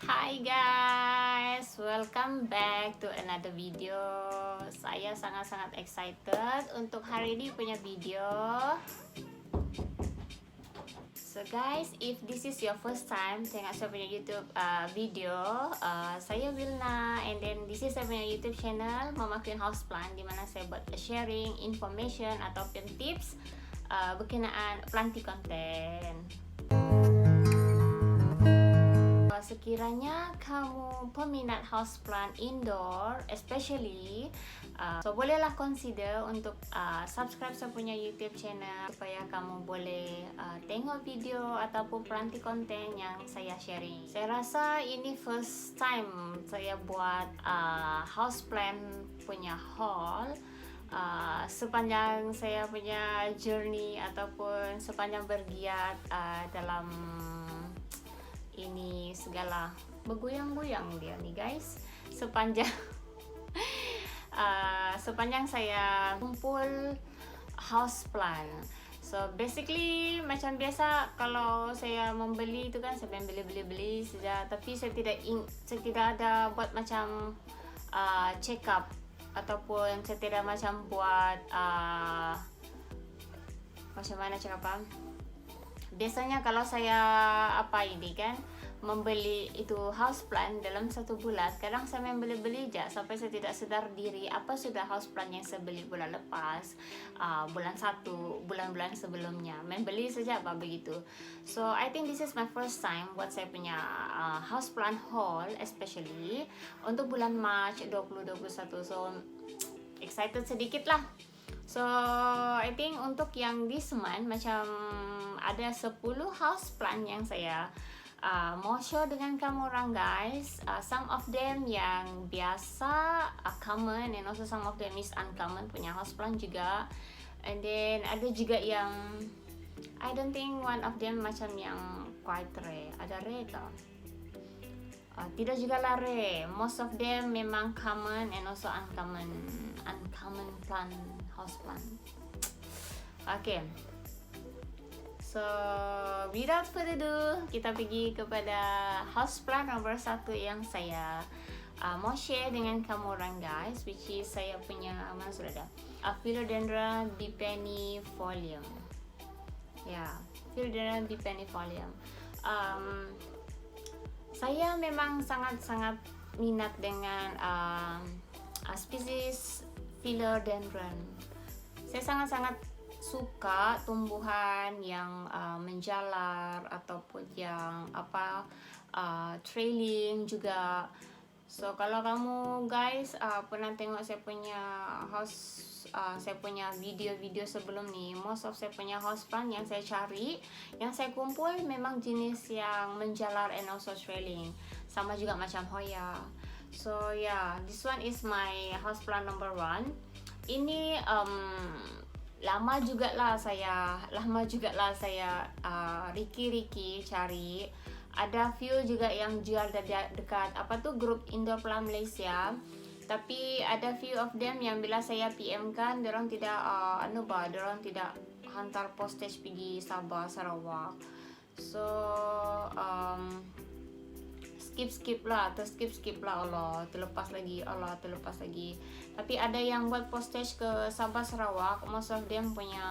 Hi guys, welcome back to another video. Saya sangat-sangat excited untuk hari ini punya video. So guys, if this is your first time tengok saya punya YouTube video, saya Wilna, and then this is saya punya YouTube channel Mama Queen Houseplant, di mana saya buat sharing information ataupun tips berkenaan planting content. Sekiranya kamu peminat houseplant indoor especially, so bolehlah consider untuk subscribe saya punya YouTube channel supaya kamu boleh tengok video ataupun planting content yang saya sharing. Saya rasa ini first time saya buat houseplant punya haul. Sepanjang saya punya journey ataupun sepanjang bergiat dalam ini segala bergoyang-goyang dia nih guys, sepanjang sepanjang saya kumpul houseplant. So basically macam biasa kalau saya membeli itu kan saya beli saja, tapi saya tidak ada buat macam check up ataupun saya tidak macam buat macam mana cakap apa. Biasanya kalau saya membeli itu houseplant dalam satu bulan, kadang saya membeli je sampai saya tidak sedar diri apa sudah houseplant yang saya beli bulan lepas, bulan 1, bulan-bulan sebelumnya membeli saja apa begitu. So I think this is my first time buat saya punya houseplant haul, especially untuk bulan March 2021. So excited sedikit lah. So I think untuk yang this month macam ada 10 houseplant yang saya mau show dengan kamu orang guys. Some of them yang biasa, common, and also some of them is uncommon punya houseplant juga. And then ada juga yang I don't think one of them macam yang quite rare. Ada rare tak? Tidak juga lah rare. Most of them memang common and also uncommon plant, houseplant. Okay. So without further ado, kita pergi kepada houseplant nomor 1 yang saya mau share dengan kamu orang guys, which is saya punya mana sudah ada, Philodendron bipennifolium. Philodendron bipennifolium. Saya memang sangat-sangat minat dengan spesies Philodendron. Saya sangat-sangat suka tumbuhan yang menjalar ataupun yang trailing juga. So kalau kamu guys pernah tengok saya punya video-video sebelum ni, most of saya punya houseplant yang saya cari, yang saya kumpul memang jenis yang menjalar and also trailing, sama juga macam Hoya. So this one is my houseplant number 1. Ini lama juga lah saya riki cari. Ada few juga yang jual dekat grup Indoor Plant Malaysia, tapi ada few of them yang bila saya PM kan, dorang tidak dorang tidak hantar postage pergi Sabah Sarawak. So skip lah Allah terlepas lagi. Tapi ada yang buat postage ke Sabah Sarawak, most of them punya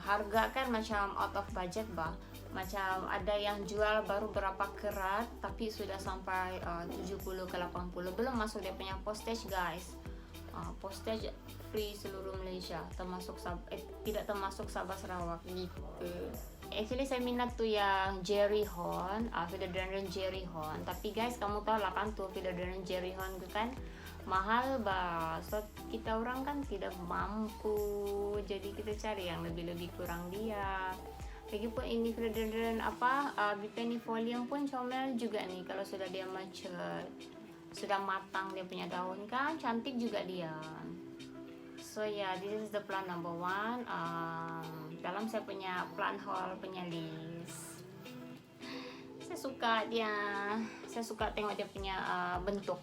harga kan macam out of budget bah. Macam ada yang jual baru berapa kerat tapi sudah sampai 70 ke 80, belum masuk dia punya postage guys. Postage free seluruh Malaysia, tidak termasuk Sabah Sarawak gitu. Actually saya minat tu yang Jerry Horn, Philodendron Jerry Horn. Tapi guys, kamu tahu lah kan tu Philodendron Jerry Horn tu kan mahal bah. So kita orang kan tidak mampu, jadi kita cari yang lebih kurang dia. Lagipun ini Philodendron bipennifolium pun comel juga nih kalau sudah dia mature, sudah matang dia punya daun kan, cantik juga dia. So this is the plant number 1 dalam saya punya plant haul punya list. Saya suka tengok dia punya bentuk.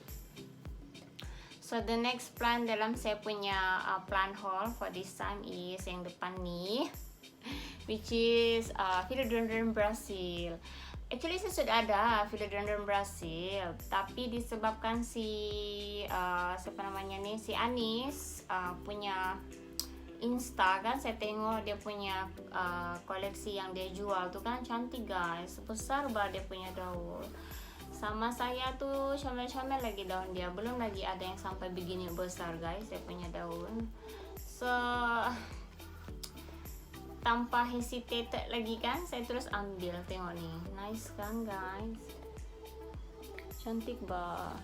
So the next plant dalam saya punya plant haul for this time is yang depan ni, which is Philodendron Brazil. Actually saya sudah ada philodendron Brazil, tapi disebabkan siapa namanya nih, si Anis punya Insta kan, saya tengok dia punya koleksi yang dia jual tuh kan cantik guys, besar banget dia punya daun. Sama saya tuh comel-comel lagi daun dia, belum lagi ada yang sampai begini besar guys dia punya daun. So tanpa hesitate lagi kan, saya terus ambil, tengok nih, nice kan guys, cantik banget.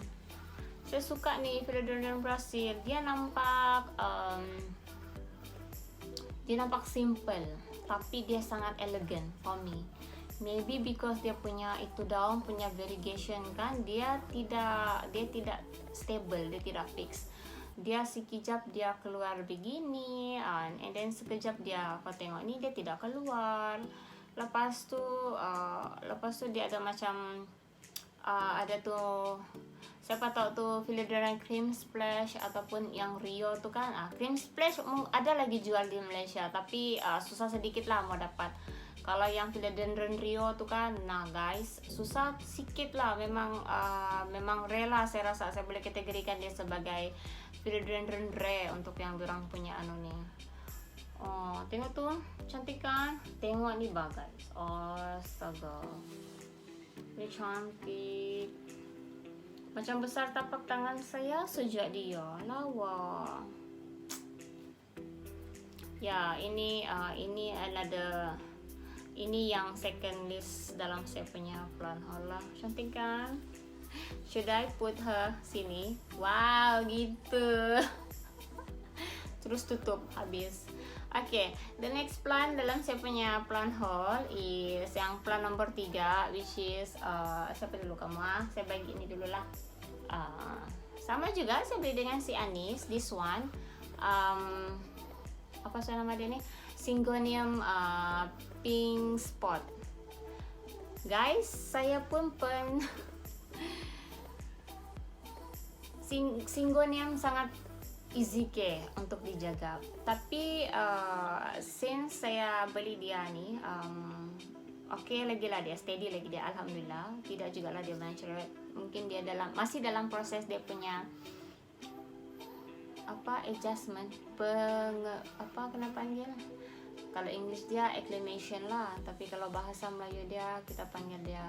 Saya suka nih philodendron Brazil, dia nampak simple tapi dia sangat elegan for me. Maybe because dia punya itu daun punya variegation kan, dia tidak stable, dia tidak fix. Dia sekejap dia keluar begini, and then sekejap dia, kau tengok ni dia tidak keluar. Lepas tu dia ada macam ada tuh, siapa tahu tuh philodendron cream splash ataupun yang Rio tuh kan. Cream splash ada lagi jual di Malaysia, tapi susah sedikit lah mau dapat. Kalau yang philodendron Rio tuh kan, nah guys, susah sedikit lah. Memang rare lah, saya rasa saya boleh kategorikan dia sebagai philodendron rare untuk yang dorang punya nih. Oh, tengok tuh, cantik kan? Tengok nih guys. Oh, astaga. Ini cantik. Macam besar tapak tangan saya sejak dia. Lawa. Ya, ini ini yang second list dalam saya punya plan haul lah. Cantik kan? Should I put her sini? Wow, gitu. Terus tutup habis. Okay, the next plan dalam saya punya plan haul is yang plan nomor 3, which is siapa dulu kamu saya bagi ini dulu lah. Sama juga saya beli dengan si Anis, this one. Apa saya nama dia ni? Syngonium pink spot. Guys, saya pun Syngonium sangat easy care untuk dijaga. Tapi since saya beli dia ni, okay lagi lah dia, steady lagi dia, alhamdulillah. Tidak juga lah dia banyak cerewet. Mungkin dia masih dalam proses dia punya adjustment, kena panggil. Kalau English dia acclimation lah, tapi kalau bahasa Melayu dia kita panggil dia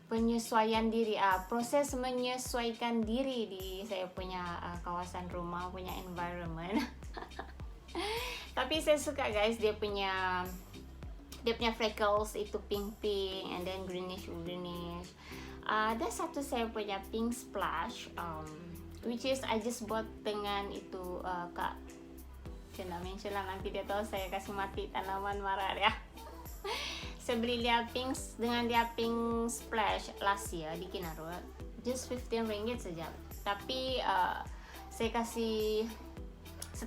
penyesuaian diri, proses menyesuaikan diri di saya punya kawasan rumah, punya environment. Tapi saya suka guys, dia punya freckles itu pink and then greenish. Ada satu saya punya pink splash, which is I just bought dengan itu kak. Saya nak mention lah, nanti dia tahu saya kasih mati tanaman marah ya. Saya beli dia dengan dia pink splash last year di Kinaru, just 15 ringgit saja. Tapi saya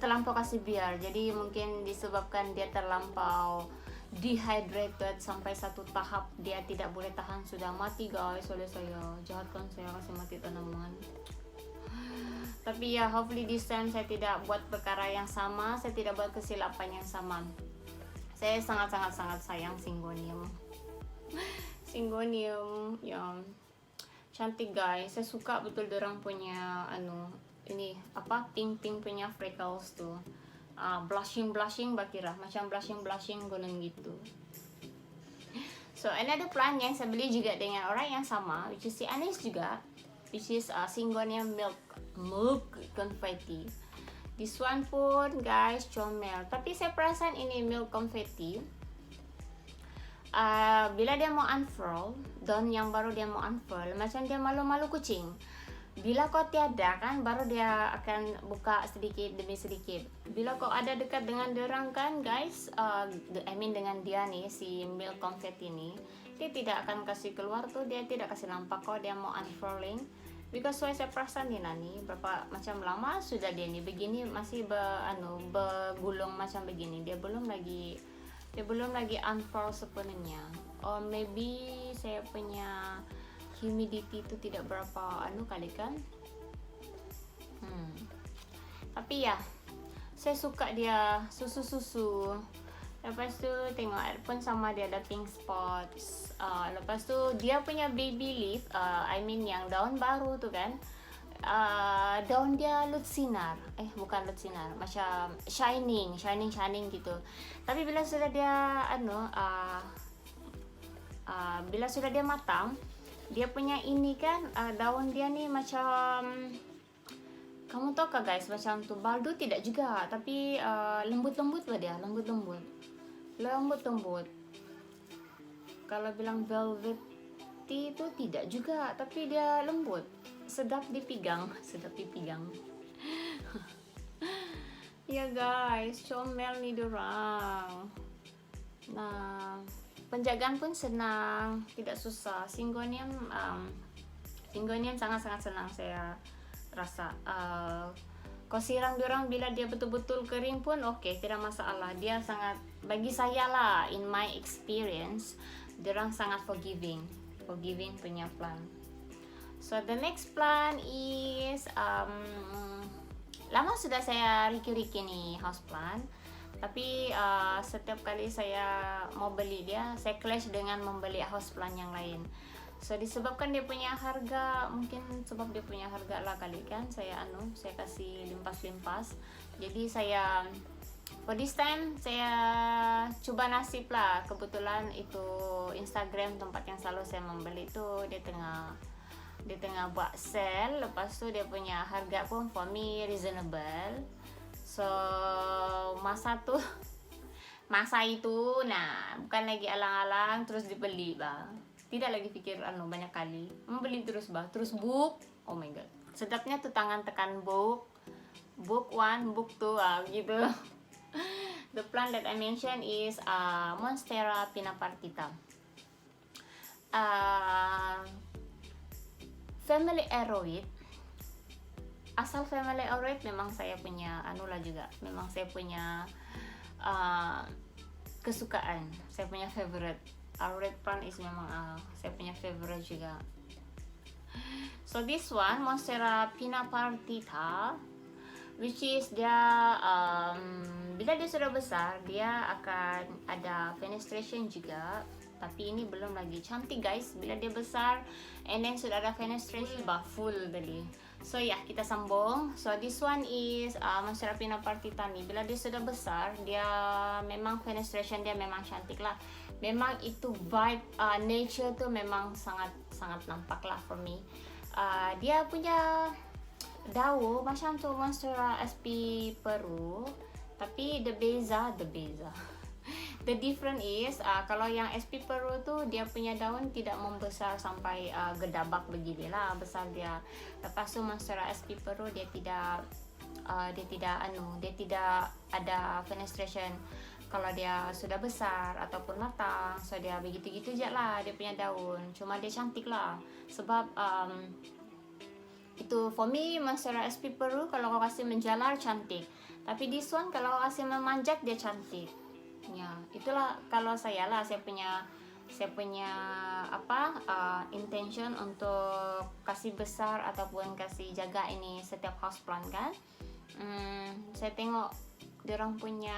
terlampau kasih biar, jadi mungkin disebabkan dia terlampau dehydrated sampai satu tahap dia tidak boleh tahan, sudah mati guys oleh saya. Jahat kan saya kasih mati tanaman. Tapi ya, hopefully this time saya tidak buat perkara yang sama, saya tidak buat kesilapan yang sama. Saya sangat sayang Syngonium yang cantik guys. Saya suka betul dorang punya ini pink punya freckles tuh. Blushing bakirah macam blushing golong gitu. So another plant yang saya beli juga dengan orang yang sama, which is si Anis juga, which is Syngonium milk confetti. This one pun guys comel, tapi saya perasan ini milk confetti bila dia mau unfurl, daun yang baru dia mau unfurl, macam dia malu-malu kucing. Bila kau tiada kan, baru dia akan buka sedikit demi sedikit. Bila kau ada dekat dengan dorang kan guys, dengan dia nih, si milk confetti ini, dia tidak akan kasih keluar tuh, dia tidak kasih nampak kau dia mau unfurling. Because saya perasan nih Nani, berapa macam lama sudah dia nih begini, masih bergulung macam begini. Dia belum lagi unfurl sepenuhnya. Or maybe saya punya humidity itu tidak berapa kali kan. Tapi ya, saya suka dia susu Lepas tu tengok pun sama dia ada pink spots. Lepas tu dia punya baby leaf, I mean yang daun baru tu kan, daun dia lutsinar, bukan lutsinar, macam shining gitu. Tapi bila sudah dia bila sudah dia matang, dia punya ini kan, daun dia ni macam, kamu tahu kah guys, macam tu baldo tidak juga, tapi lembut-lembut lah dia, lembut-lembut. Kalau bilang velvety itu tidak juga, tapi dia lembut, sedap dipegang. Ya guys, comel nih dorang. Nah, penjagaan pun senang, tidak susah. Syngonium sangat-sangat senang saya rasa. Kau siram diorang bila dia betul-betul kering pun oke, tidak masalah. Dia sangat, bagi saya lah, in my experience, diorang sangat forgiving punya plant. So the next plant is lama sudah saya riki-riki nih houseplant, tapi setiap kali saya mau beli dia, saya clash dengan membeli houseplant yang lain. So disebabkan dia punya harga, mungkin sebab dia punya harga lah kali kan, saya kasih limpas. Jadi saya for this time saya coba nasib lah. Kebetulan itu Instagram tempat yang selalu saya membeli itu dia tengah buat sale. Lepas tu dia punya harga pun for me reasonable. So masa itu nah, bukan lagi alang-alang terus dibeli bang. Tidak lagi pikir banyak kali, membeli terus book. Oh my god, sedapnya tuh tangan tekan book 1, book 2 gitu. The plant that I mentioned is Monstera pinapartita, family Aeroid. Asal family Aeroid memang saya punya juga, memang saya punya kesukaan, saya punya favorite. Aeroid plant is memang saya punya favorite juga. So this one, Monstera pinapartita, which is dia bila dia sudah besar dia akan ada fenestration juga, tapi ini belum lagi cantik guys. Bila dia besar and then sudah ada fenestration, full tadi. So kita sambung. So this one is Monstera pinapartita nih. Bila dia sudah besar, dia memang fenestration dia memang cantik lah. Memang itu vibe nature tuh memang sangat nampak lah for me. Dia punya daun macam tu Monstera sp Peru, tapi the different is kalau yang SP Peru tu dia punya daun tidak membesar sampai gedabak begini lah besar dia. Lepas tu Monstera SP Peru dia tidak ada fenestration kalau dia sudah besar ataupun matang. So dia begitu-gitu je lah dia punya daun, cuma dia cantik lah sebab itu for me. Monstera SP Peru kalau kau kasih menjalar cantik, tapi this one kalau kau kasih memanjat dia cantik. Ya, itulah kalau saya punya intention untuk kasih besar ataupun kasih jaga ini setiap houseplant kan. Saya tengok diorang punya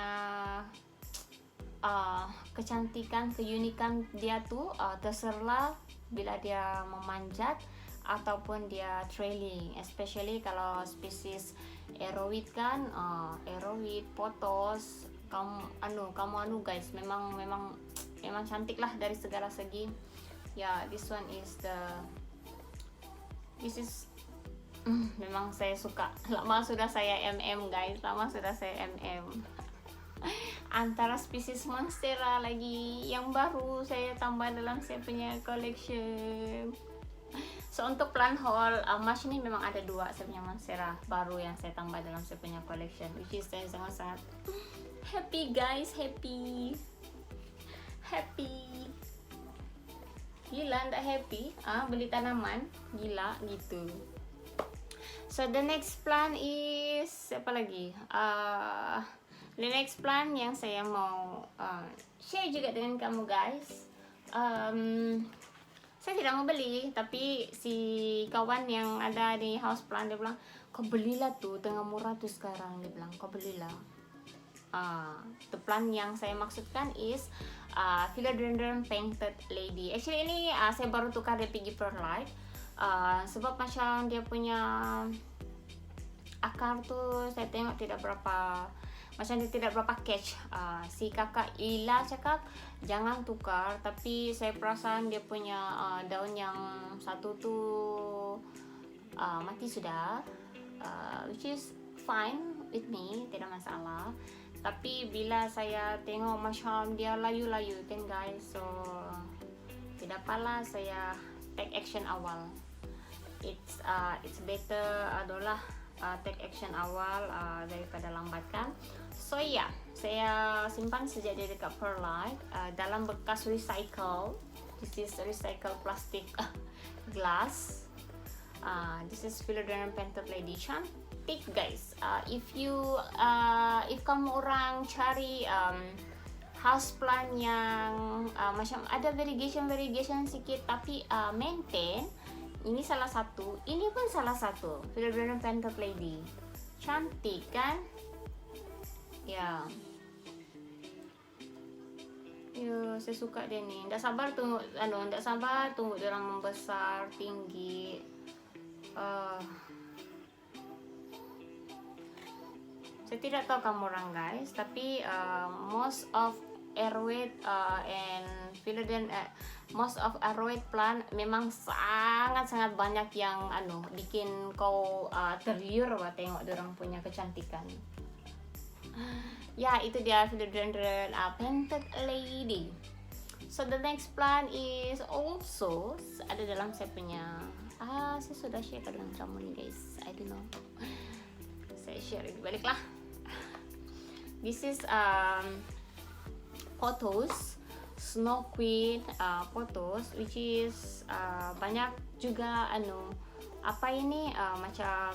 kecantikan, keunikan dia tuh terserlah bila dia memanjat ataupun dia trailing, especially kalau spesies Aeroid kan, Aeroid, pothos, kamu guys, memang cantik lah dari segala segi. Ya, this is memang saya suka. Lama sudah saya guys, antara spesies Monstera lagi yang baru saya tambah dalam saya punya collection. So untuk plant haul, March ini memang ada 2 saya punya Monstera baru yang saya tambah dalam saya punya collection, which is saya sangat-sangat happy guys, happy. Gila ndak happy? Beli tanaman gila gitu. So the next plant is apa lagi? The next plant yang saya mau share juga dengan kamu guys. Saya tidak mau beli, tapi si kawan yang ada di houseplant dia bilang, kau belilah tuh, tengah murah tuh sekarang. Dia bilang, kau belilah. The plant yang saya maksudkan is Philodendron Painted Lady. Actually ini saya baru tukar dari Piggy Perlite, sebab macam dia punya akar tuh saya tengok tidak berapa, macam dia tidak berapa catch. Si kakak Ila cakap jangan tukar, tapi saya perasan dia punya daun yang satu tuh mati sudah, which is fine with me, tidak masalah. Tapi bila saya tengok macam dia layu-layu kan guys, so tidak apalah, saya take action awal. It's better adalah take action awal daripada lambat kan. So ya, saya simpan sejak dia dekat Perlite dalam bekas recycle. This is recycle plastic glass. This is Philodendron Painted Lady, cantik guys. If kamu orang cari houseplant yang macam ada variegation sikit tapi maintain, ini salah satu, ini pun salah satu. Philodendron Painted Lady, cantik kan? Ya. Yo, saya suka dia ni. Ndak sabar tunggu dia orang membesar tinggi. Saya tidak tahu kamu orang guys, tapi most of airweed and philodendron, most of airweed plant memang sangat banyak yang bikin kau tergiur tengok dia orang punya kecantikan. Ya, itu dia Philodendron Painted Lady. So the next plant is also ada dalam saya punya, saya sudah share dengan kamu nih guys, I don't know, saya share ini baliklah. This is pothos, Snow Queen pothos, which is banyak juga apa ini macam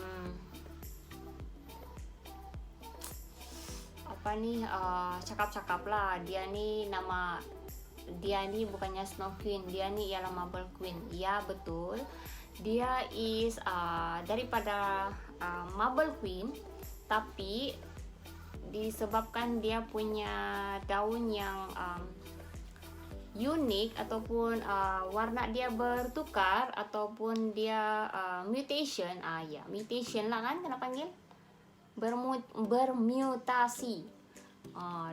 apa nih, cakap-cakap lah, dia ni bukannya Snow Queen, dia ni ialah Marble Queen. Ya betul, dia is daripada Marble Queen, tapi disebabkan dia punya daun yang unik ataupun warna dia bertukar ataupun dia mutation, mutation lah kan kena panggil, bermutasi.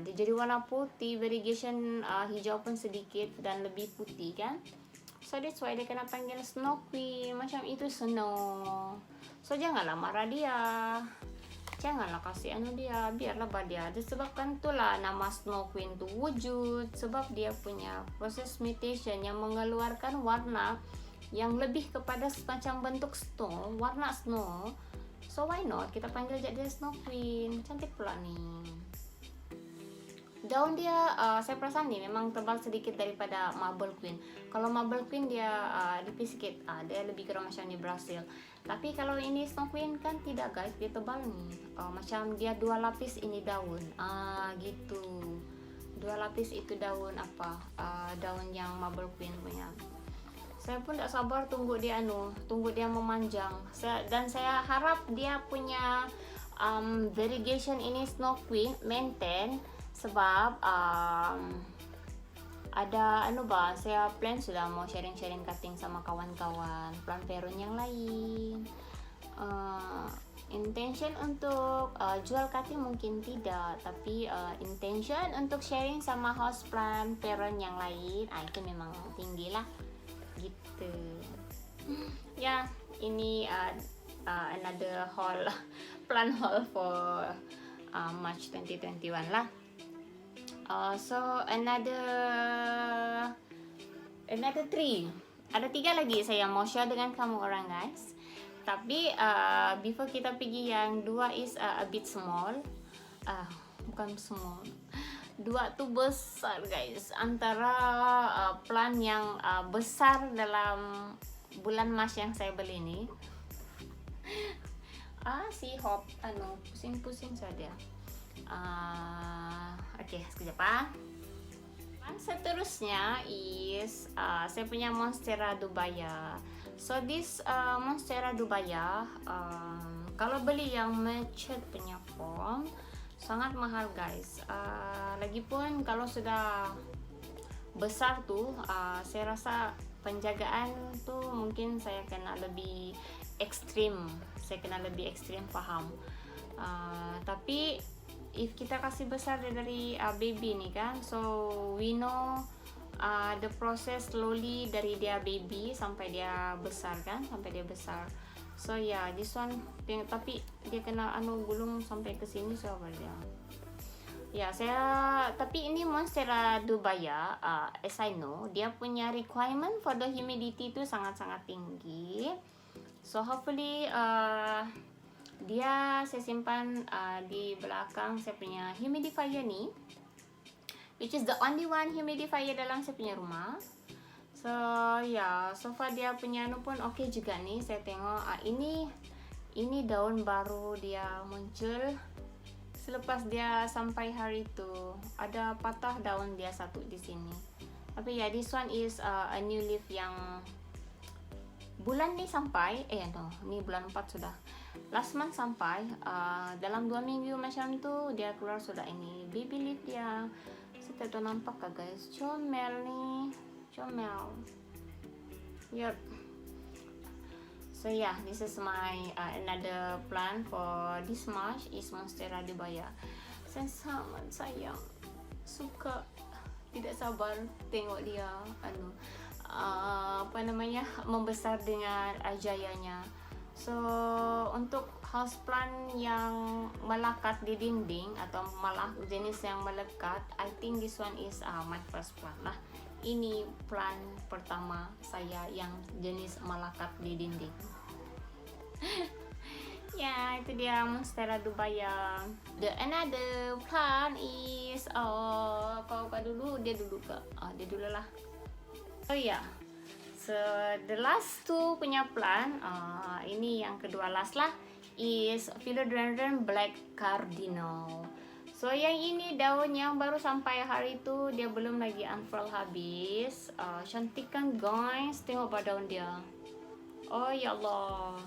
Dia jadi warna putih, variegation hijau pun sedikit dan lebih putih kan. So that's why dia kena panggil Snow Queen, macam itu snow. So janganlah marah dia, janganlah kasih dia, biarlah dia. Disebabkan itulah nama Snow Queen tu wujud, sebab dia punya proses mutation yang mengeluarkan warna yang lebih kepada semacam bentuk snow, warna snow. So why not kita panggil dia Snow Queen, cantik pula nih. Daun dia saya perasan nih memang tebal sedikit daripada Marble Queen. Kalau Marble Queen dia tipis sedikit, dia lebih kurang macam di Brazil. Tapi kalau ini Snow Queen kan tidak guys, dia tebal nih, macam dia 2 lapis ini daun, gitu. 2 lapis itu daun apa, daun yang Marble Queen punya. Saya pun tak sabar tunggu dia memanjang. Dan saya harap dia punya variegation ini Snow Queen maintain, sebab ada saya plan sudah mau sharing cutting sama kawan-kawan plant peron yang lain. Intention untuk jual cutting mungkin tidak, tapi intention untuk sharing sama house plant peron yang lain, itu memang tinggi lah gitu. Ya, ini another haul, plan haul for March 2021 lah. So another 3, ada 3 lagi saya mau share dengan kamu orang guys. Tapi before kita pergi, yang 2 is a bit small, bukan small, 2 tuh besar guys. Antara plant yang besar dalam bulan Mac yang saya beli ini, si hop pusing-pusing saja. Oke, sekejap. Seterusnya is saya punya Monstera Dubaya. So this Monstera Dubaya, kalau beli yang mature punya form, sangat mahal guys. Lagipun kalau sudah besar tuh, saya rasa penjagaan tuh mungkin saya kena lebih ekstrim, paham. Tapi if kita kasih besar dari baby nih kan, so we know the process slowly dari dia baby sampai dia besar kan, so ya this one tapi dia kena gulung sampai ke sini, so apa dia ya tapi ini Monstera Dubaya, as I know dia punya requirement for the humidity itu sangat-sangat tinggi, so hopefully dia saya simpan di belakang saya punya humidifier nih, which is the only one humidifier dalam saya punya rumah. So ya, so far dia punya pun oke juga nih. Saya tengok ini daun baru dia muncul. Selepas dia sampai hari itu ada patah daun dia satu di sini. Tapi ya, this one is a new leaf yang bulan ni sampai ni bulan 4 sudah. Last month sampai dalam 2 minggu macam tu dia keluar sudah ini baby leaf dia. Saya tak tahu nampak kah guys, comel nih, comel. Yup. So yeah, this is my another plant for this March is Monstera Dubaya. Saya sangat sayang, suka, tidak sabar tengok dia membesar dengan jayanya. So untuk houseplant yang melekat di dinding atau malah jenis yang melekat, I think this one is my first plant lah. Ini plant pertama saya yang jenis melekat di dinding. Ya, itu dia Monstera Dubaya. The another plant is kau dulu, dia dulu lah. Oh ya, so the last two punya plant, ini yang kedua last lah, is Philodendron Black Cardinal. So yang ini daun yang baru sampai hari itu, dia belum lagi unfurl habis. Cantik kan guys, tengok pada daun dia. Oh ya Allah.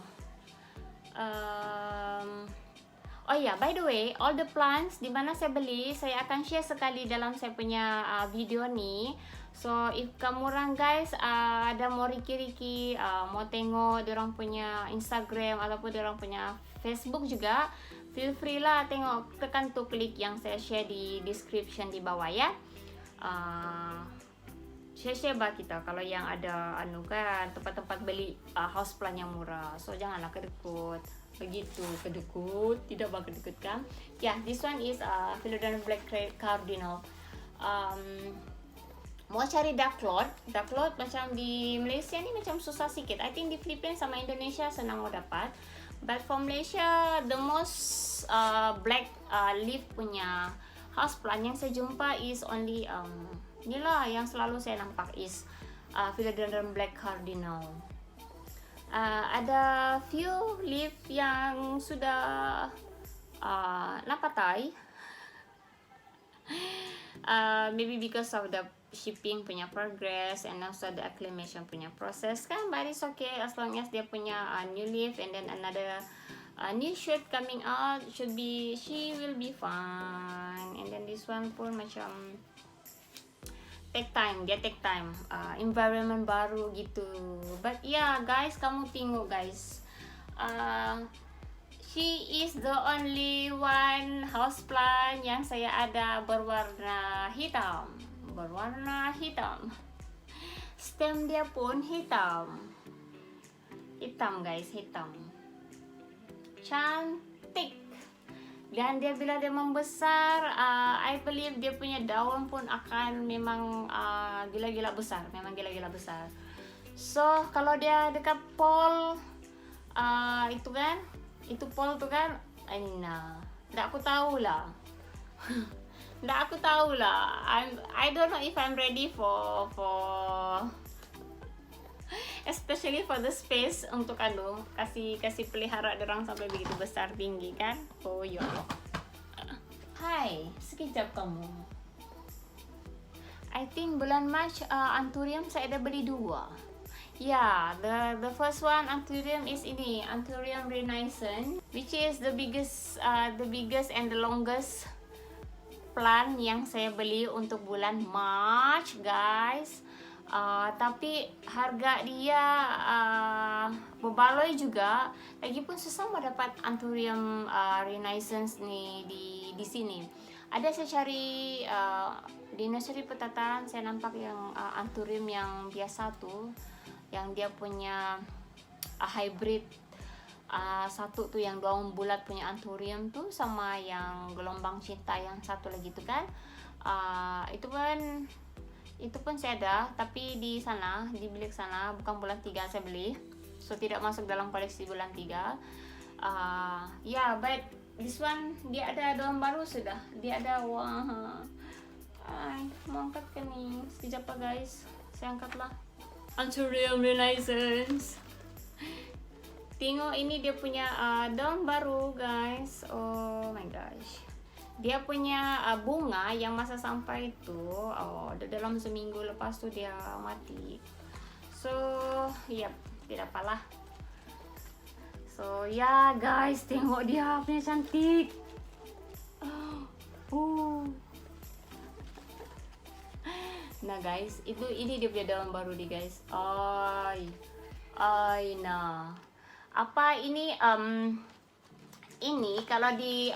Oh ya, by the way, all the plants di mana saya beli, saya akan share sekali dalam saya punya video ni. So if kamu orang guys ada mau riki-riki, mau tengok diorang punya Instagram ataupun diorang punya Facebook juga, feel free lah tengok, tekan tu klik yang saya share di description di bawah ya. Share bah kita kalau yang ada kan tempat-tempat beli houseplant yang murah. So janganlah kedekut. Begitu kedekut, tidak bakal kedekut kan. Yeah, this one is Philodendron Black Cardinal. Mau cari Dark Lord macam di Malaysia ni macam susah sikit. I think di Filipina sama Indonesia senang mau dapat. But for Malaysia, the most black leaf punya houseplant yang saya jumpa is only inilah yang selalu saya nampak is Philodendron Black Cardinal. Ada few leaf yang sudah napatay. Maybe because of the shipping punya progress and also the acclimation punya process kan, but it's okay as long as dia punya new leaf and then another new shoot coming out, she will be fine. And then this one pun macam take time, environment baru gitu. But yeah guys, kamu tengok guys, she is the only one houseplant yang saya ada berwarna hitam. Stem dia pun hitam guys, hitam, cantik. Dan dia bila dia membesar, I believe dia punya daun pun akan memang gila-gila besar, So kalau dia dekat pole itu pole tu kan, ndak aku tahu lah. I don't know if I'm ready for especially for the space untuk kasih pelihara dorang sampai begitu besar tinggi kan. Oh ya. Hai, sekejap kamu. I think bulan March anthurium saya ada beli 2. Yeah, the first one Anthurium is ini, Anthurium renaissance, which is the biggest and the longest plant yang saya beli untuk bulan March, guys. Tapi harga dia berbaloi juga. Lagipun susah mendapat Anthurium renaissance nih di sini. Ada saya cari di nursery Petatan, saya nampak yang Anthurium yang biasa tuh, yang dia punya hybrid. Satu tuh yang daun bulat punya Anthurium tuh, sama yang gelombang cinta yang satu lagi tuh kan. Itu pun saya ada, tapi di sana, di bilik sana, bukan bulan 3 saya beli, so tidak masuk dalam koleksi bulan 3. Yeah, but this one dia ada daun baru sudah, dia ada. Wah, mau angkat ke nih, sekejap pak guys, saya angkatlah. Anthurium renaissance. Tengok ini dia punya daun baru guys. Oh my gosh, dia punya bunga yang masa sampai itu dalam seminggu lepas tuh dia mati. So yep, tidak apalah. So ya guys, tengok dia punya cantik. Nah guys, ini dia punya daun baru nih guys. Nah, apa ini ini kalau di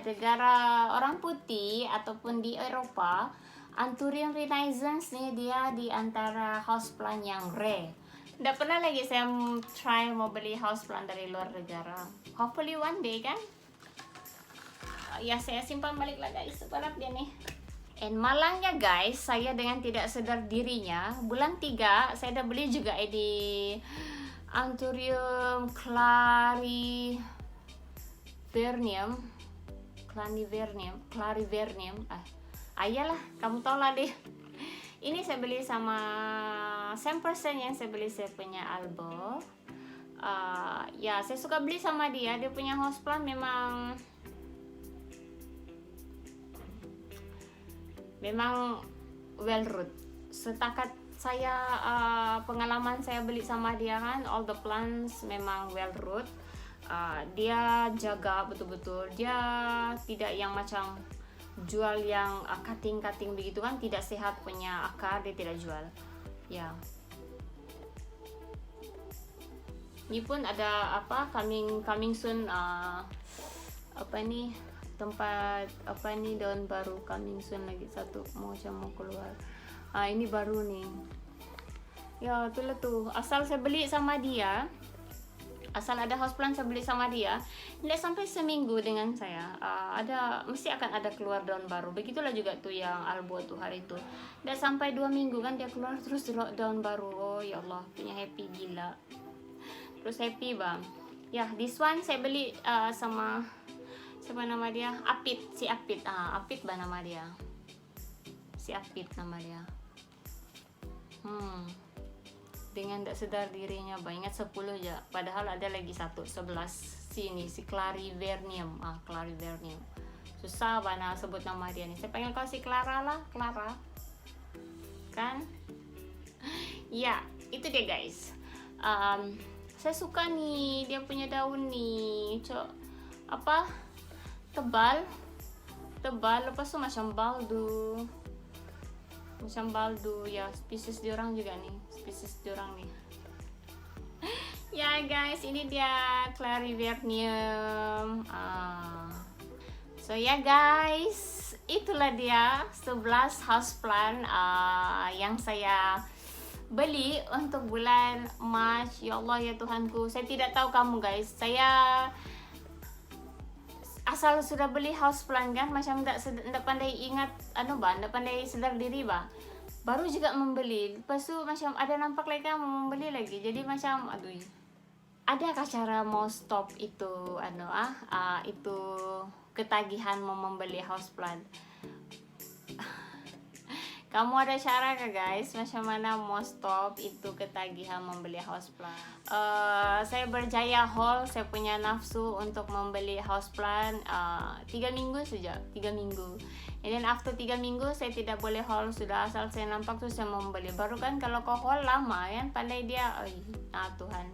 negara orang putih ataupun di Eropa, Anthurium renaissance nih dia di antara houseplant yang rare. Nggak pernah lagi saya try mau beli houseplant dari luar negara. Hopefully one day kan. Ya saya simpan balik lah guys, sebentar dia nih. And malangnya guys, saya dengan tidak sadar dirinya, bulan 3 saya udah beli juga di Anthurium clarivernum. Ayalah, kamu tau lah deh. Ini saya beli sama same person yang saya beli saya punya Albo. Ya saya suka beli sama dia punya houseplant memang well root. Setakat saya pengalaman saya beli sama dia kan, all the plants memang well root. Dia jaga betul-betul, dia tidak yang macam jual yang cutting begitu kan, tidak sehat punya akar dia tidak jual ya. Ini pun ada apa coming soon, apa nih tempat apa nih daun baru coming soon lagi satu mau keluar. Ini baru nih ya, itulah tuh asal saya beli sama dia, asal ada houseplant saya beli sama dia, tidak sampai seminggu dengan saya mesti akan ada keluar daun baru. Begitulah juga tuh yang Albo tuh hari itu tidak sampai 2 minggu kan dia keluar terus daun baru. Oh ya Allah, punya happy gila, terus happy bang ya. This one saya beli sama siapa nama dia, Apit, si Apit. Apit bah nama dia, si Apit nama dia. Dengan tidak sadar dirinya ingat 10 aja, padahal ada lagi 11 sini, si clarivernum. Clarivernum susah bana sebut nama dia nih, saya panggil kau si Clara lah, Clara kan. Ya itu dia guys. Saya suka nih dia punya daun nih, apa tebal lepas tuh macam baldu ya, spesies diorang juga nih, ya guys. Ini dia clarivernum. So ya guys, itulah dia 11 houseplant yang saya beli untuk bulan Mac. Ya Allah ya Tuhanku, saya tidak tahu kamu guys, saya asal sudah beli houseplant kan macam tidak pandai ingat tidak pandai sadar diri baru juga membeli, lepas tu macam ada nampak lagi kan mau membeli lagi, jadi macam aduh, adakah cara mau stop itu itu ketagihan mau membeli houseplant. Kamu ada cara ke guys macam mana mau stop itu ketagihan membeli houseplant? Saya berjaya haul saya punya nafsu untuk membeli houseplant 3 minggu saja, 3 minggu. And then after 3 minggu saya tidak boleh haul sudah, asal saya nampak tuh saya mau membeli. Baru kan kalau kau haul lama kan, pandai dia, Tuhan.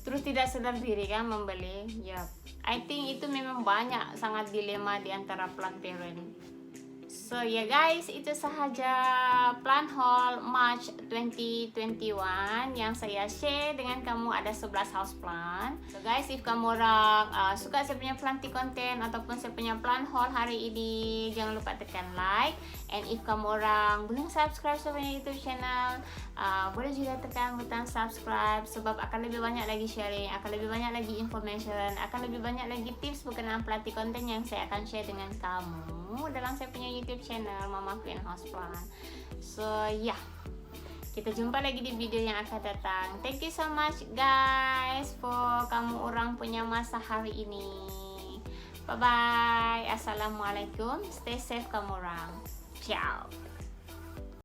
Terus tidak sadar diri kan membeli. Ya, I think itu memang banyak sangat dilema di antara plant parent. So ya guys, itu sahaja plant haul March 2021 yang saya share dengan kamu. Ada 11 house plant. So guys, if kamu orang suka saya punya planting content ataupun saya punya plant haul hari ini, jangan lupa tekan like. And if kamu orang belum subscribe saya punya YouTube channel, boleh juga tekan butang subscribe, sebab akan lebih banyak lagi sharing, akan lebih banyak lagi information, akan lebih banyak lagi tips berkenaan planting content yang saya akan share dengan kamu dalam saya punya YouTube channel Mama Queen Houseplant. So yeah, kita jumpa lagi di video yang akan datang. Thank you so much guys for kamu orang punya masa hari ini. Bye bye. Assalamualaikum. Stay safe kamu orang. Ciao.